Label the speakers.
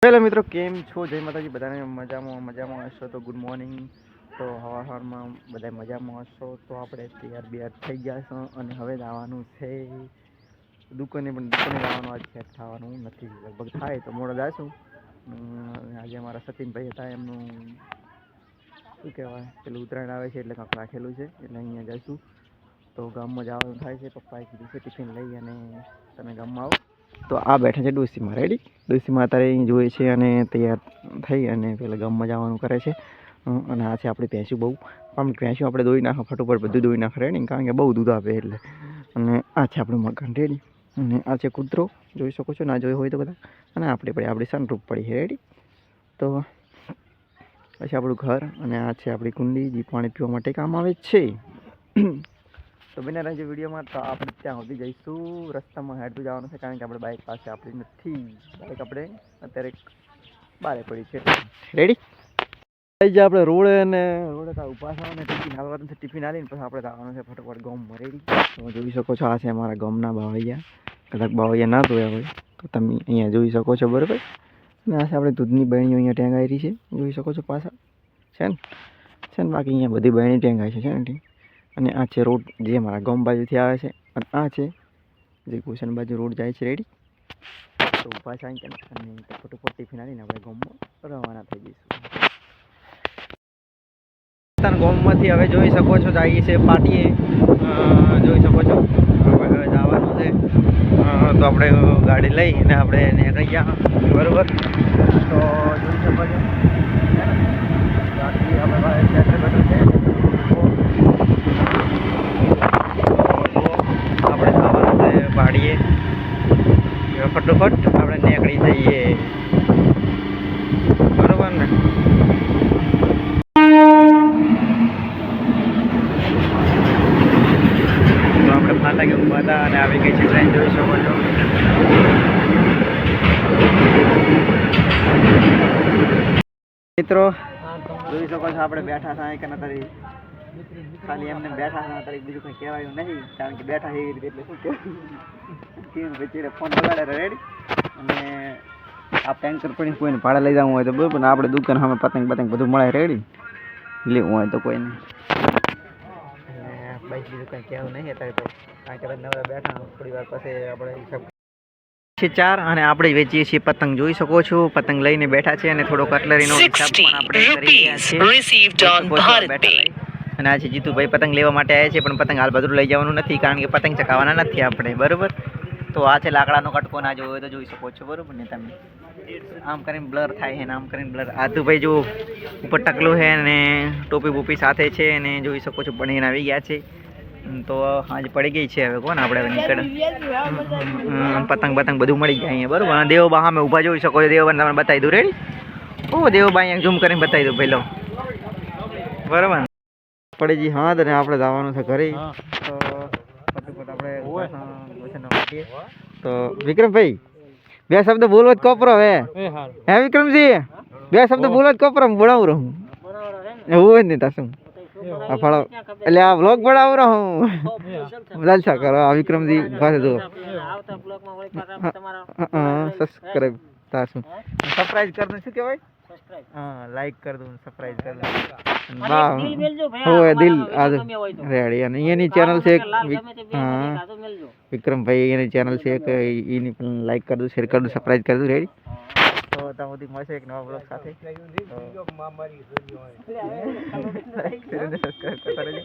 Speaker 1: Hello મિત્રો, કેમ છો? જય માતાજી. બધાને મજામાં હશો તો ગુડ મોર્નિંગ. તો સવારમાં બધા મજામાં હશો તો આપણે તૈયાર થઈ ગયા છો અને હવે જવાનું છે દુકાને. પણ દુકાને જવાનું આજ સેટ થવાનું નથી, લગભગ થાય તો મોડો જઈશું. આજે અમારા સતીનભાઈ હતા, એમનું શું કહેવાય પેલું ઉત્તરાયણ આવે છે એટલે કાંક રાખેલું છે, એટલે અહીંયા જઈશું. તો ગામમાં જવાનું થાય છે. પપ્પાએ કીધું છે ટિફિન લઈ અને તમે ગામમાં આવો. તો આ બેઠા છે ડોસીમાં. રેડી? ડોસીમાં અત્યારે અહીં જોઈએ છે અને તૈયાર થઈ અને પેલા ગામમાં જવાનું કરે છે. અને આ છે આપણી ભેંસું. બહુ આમ ભેંસું આપણે દોઈ નાખો ફટોફટ, બધું દોઈ નાખે. રેડી? કારણ કે બહુ દૂધ આપે એટલે. અને આ છે આપણું મકાન. રેડી? અને આ છે કૂતરો, જોઈ શકો છો, ના જોઈ હોય તો બધા. અને આપણી સનરૂફ પડી છે. રેડી? તો પછી આપણું ઘર અને આ છે આપણી કુંડી, જે પાણી પીવા માટે કામ આવે છે. તો બને રહેજો વિડીયોમાં. તો આપણે ત્યાં સુધી જઈશું. રસ્તામાં હેડતું જવાનું છે કારણ કે આપણે બાઇક પાસે આપણી નથી. બાઇક આપણે અત્યારે બારે પડી છે. રેડી? થઈ જાય આપણે રોડે અને રોડે ત્યાં ઊભા થવા અને ટિફિન હાલવાનું છે. ટિફિન હાલીને પછી આપણે જવાનું છે ફટોફટ ગામમાં. રેડી? તમે જોઈ શકો છો, આ છે અમારા ગામના બાવળિયા. કદાચ બાવળિયા ના જોયા હોય તો તમે અહીંયા જોઈ શકો છો. બરાબર? અને આ છે આપણે દૂધની બરણીઓ અહીંયા ટેંગાયેલી છે, જોઈ શકો છો. પાછા છે ને બાકી અહીંયા બધી બરણી ટેંગાઈ છે ને. અને આ છે રોડ જે અમારા ગામ બાજુથી આવે છે. અને આ છે જે ગોસન બાજુ રોડ જાય છે. રેડી? તો ઊભા છે અને ફટોફટ ટિફિન આવીને આપણે ગામમાં રવાના થઈ જઈશું. ગામમાંથી હવે જોઈ શકો છો જઈએ છે પાટીએ. જોઈ શકો છો હવે જવાનું છે. તો આપણે ગાડી લઈ અને આપણે નીકળી ગયા. બરાબર? તો જોઈ શકો છો ગાડી આપણે પાડીએ ફટોફટ આપણે નીકળી જઈએ. બરોબર ને? તો આપણે ફાટાકે ઊભા હતા અને આવી ગઈ છે ટ્રેન, જોઈ શકો છો. મિત્રો જોઈ શકો છો આપણે બેઠા હતા કે નથી, ખાલી એમને બેઠા હતા. તારીખ બીજું કંઈ કહેવાયું નહીં કારણ કે બેઠા એવી રીતે. એટલે શું કહેવાય, ફોન બગાડે. રેડી? અને આ ટેન્કર પણ કોઈને ભાડે લઈ જવું હોય તો બરાબર ને, આપણે દુકાન સામે પતંગ બધું મળે. રેડી? લેવું હોય તો કોઈને. અને બાઈક બીજું કંઈ કહેવું નહીં અત્યારે તો, કારણ કે નવરા બેઠા થોડી વાર પછી આપણે હિસાબ છે 4 અને આપણે વેચીએ છીએ પતંગ. જોઈ શકો છો પતંગ લઈને બેઠા છે અને થોડો કટલરીનો હિસાબ પણ આપણે કરી રહ્યા છીએ. અને આજે જીતુભાઈ પતંગ લેવા માટે આવ્યા છે, પણ પતંગ હાલ બધું લઈ જવાનું નથી કારણ કે પતંગ ચકાવવાના નથી આપણે. બરાબર? તો આ છે લાકડાનો કટકો, ના જોવો તો જોઈ શકો છો. બરાબર ને? તમે આમ કરીને બ્લર થાય છે ને આમ કરીને બ્લર. આધુભાઈ જો ઉપર ટકલું છે અને ટોપી બોપી સાથે છે અને જોઈ શકો છો બનીને આવી ગયા છે. તો આજે પડી ગઈ છે. હવે કોણ આપણે નીકળે પતંગ બધું મળી જાય અહીંયા. બરાબર? અને દેવબા સામે ઊભા જોઈ શકો છો. દેવબાને તમને બતાવી દઉં. રેડી? ઓ દેવબા અહીંયા ઝૂમ કરીને બતાવી દઉં પહેલો. બરાબર? પડી ગઈ હા. અને આપણે જવાનું છે ઘરે. તો વિક્રમભાઈ બે શબ્દ બોલો જ કોપરો. હે વિક્રમજી બે શબ્દ બોલો જ કોપરો. બોલાવું રહું એવું હોય ને તાર શું ફાળો એટલે આ વ્લોગ બનાવું રહું. જલસા કરો. આ વિક્રમજી પાસે જો સબસ્ક્રાઇબ તાર શું સરપ્રાઈઝ કર દઉં. શું કહેવાય? हाँ लाइक कर दूँ, सब्सक्राइब कर दूँ. वाह हो दिल आज रेडी. અને એની ચેનલ છે વિક્રમ ભાઈ, એની ચેનલ છે કે એની પણ લાઈક કરી દો, શેર કરી દો, સબસ્ક્રાઇબ કરી દો. રેડી? તો ત્યાં સુધી મળશે એક નવા બ્લોગ સાથે. સબસ્ક્રાઇબ કરતા રહેજો.